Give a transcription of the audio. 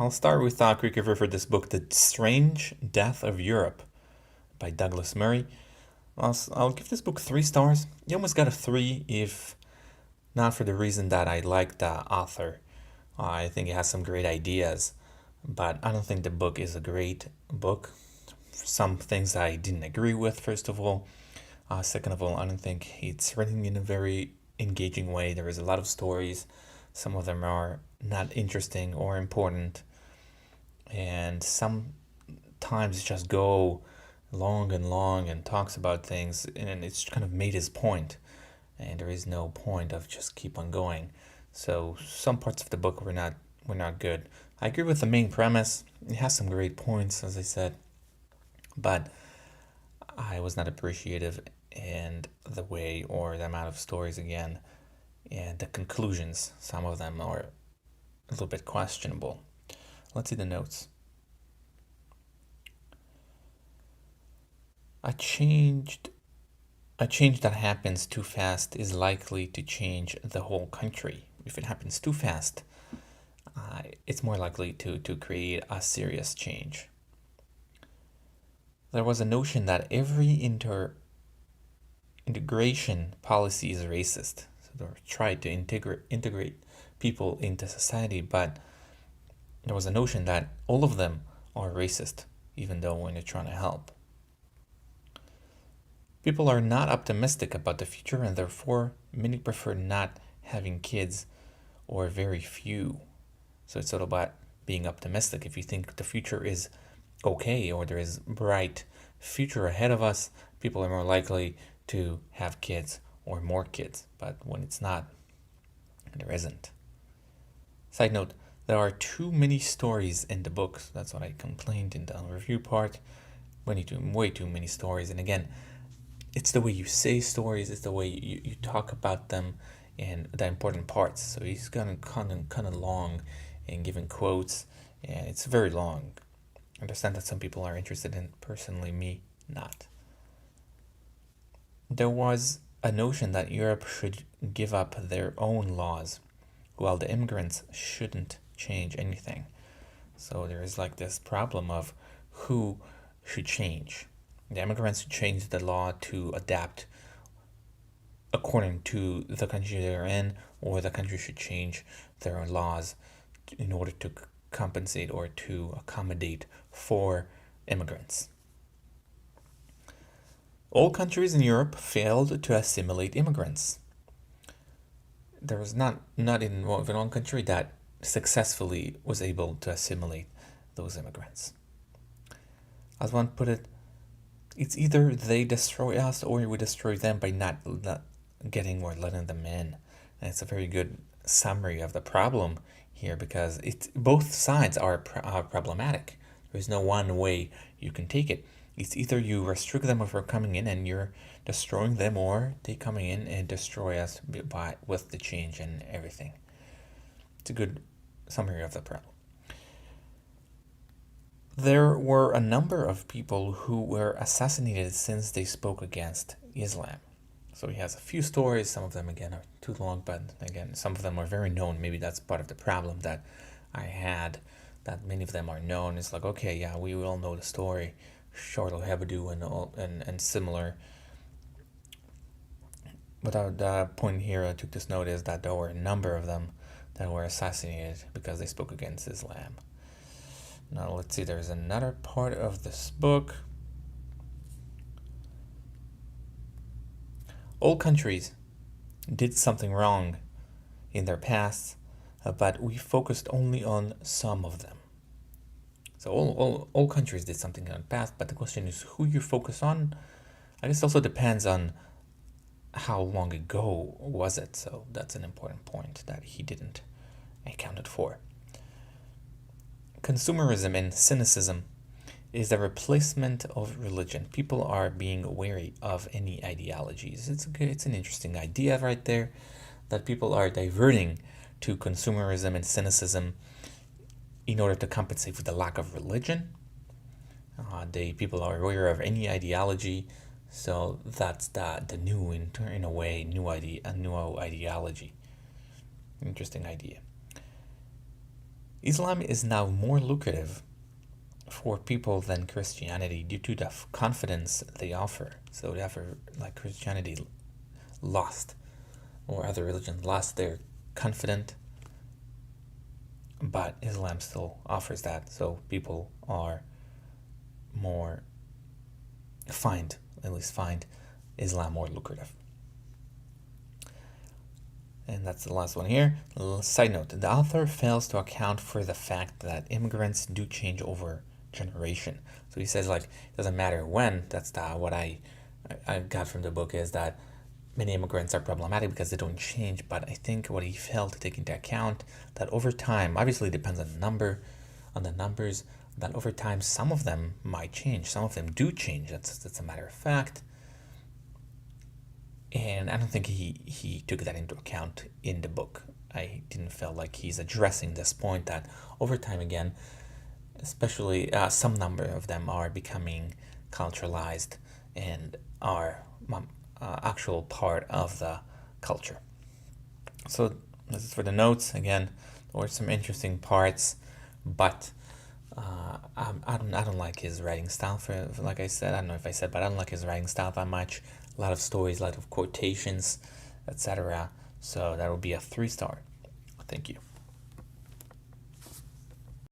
I'll start with a quick review for this book, The Strange Death of Europe by Douglas Murray. I'll give this book 3 stars. You almost got a 3 if not for the reason that I like the author. I think it has some great ideas, but I don't think the book is a great book. Some things I didn't agree with, first of all. Second of all, I don't think it's written in a very engaging way. There is a lot of stories. Some of them are not interesting or important. And sometimes just go long and long and talks about things, and it's kind of made his point, and there is no point of just keep on going. So some parts of the book were not good. I agree with the main premise. It has some great points, as I said, but I was not appreciative in the way or the amount of stories again, and the conclusions. Some of them are a little bit questionable. Let's see the notes. A change that happens too fast is likely to change the whole country. If it happens too fast, it's more likely to create a serious change. There was a notion that every integration policy is racist. So they tried to integrate people into society, but there was a notion that all of them are racist, even though when you're trying to help. People are not optimistic about the future, and therefore many prefer not having kids or very few. So it's all about being optimistic. If you think the future is okay or there is bright future ahead of us, people are more likely to have kids or more kids. But when it's not, there isn't. Side note, there are too many stories in the books. That's what I complained in the review part. Way too many stories. And again, it's the way you say stories, it's the way you talk about them and the important parts. So he's kind of long and giving quotes, and it's very long. I understand that some people are interested in, personally me, not. There was a notion that Europe should give up their own laws, while the immigrants shouldn't change anything. So there is like this problem of who should change. The immigrants should change the law to adapt according to the country they're in, or the country should change their laws in order to compensate or to accommodate for immigrants. All countries in Europe failed to assimilate immigrants. There was not even one country that successfully was able to assimilate those immigrants. As one put it, it's either they destroy us or we destroy them by not getting or letting them in. And it's a very good summary of the problem here, because both sides are problematic. There's no one way you can take it. It's either you restrict them from coming in and you're destroying them, or they coming in and destroy us with the change and everything. It's a good summary of the problem. There were a number of people who were assassinated since they spoke against Islam. So he has a few stories. Some of them, again, are too long, but again, some of them are very known. Maybe that's part of the problem that I had, that many of them are known. It's like, okay, yeah, we all know the story, Charlotte Hebdo and similar. But the point here I took this note is that there were a number of them that were assassinated because they spoke against Islam. Now let's see, there's another part of this book. All countries did something wrong in their past, but we focused only on some of them. So all countries did something in the past, but the question is who you focus on. I guess it also depends on how long ago was it. So that's an important point that he didn't account for. Consumerism and cynicism is the replacement of religion. People are being wary of any ideologies. It's an interesting idea right there, that people are diverting to consumerism and cynicism in order to compensate for the lack of religion. People are aware of any ideology, so that's the new, in a way, new idea, a new ideology. Interesting idea. Islam is now more lucrative for people than Christianity due to the confidence they offer. So they offer, like Christianity lost, or other religions lost their confidence, but Islam still offers that. So people are more find Islam more lucrative. And that's the last one here. Side note, the author fails to account for the fact that immigrants do change over generation. So he says, like, it doesn't matter when. That's what I got from the book, is that many immigrants are problematic because they don't change. But I think what he failed to take into account, that over time, obviously it depends on the numbers, that over time some of them might change. Some of them do change. That's a matter of fact. And I don't think he took that into account in the book. I didn't feel like he's addressing this point that over time, again, especially some number of them are becoming culturalized and are actual part of the culture. So this is for the notes. Again, there were some interesting parts, but I don't like his writing style. For like I said, I don't know if I said, but I don't like his writing style that much. A lot of stories, a lot of quotations, etc. So that will be a 3-star. Thank you.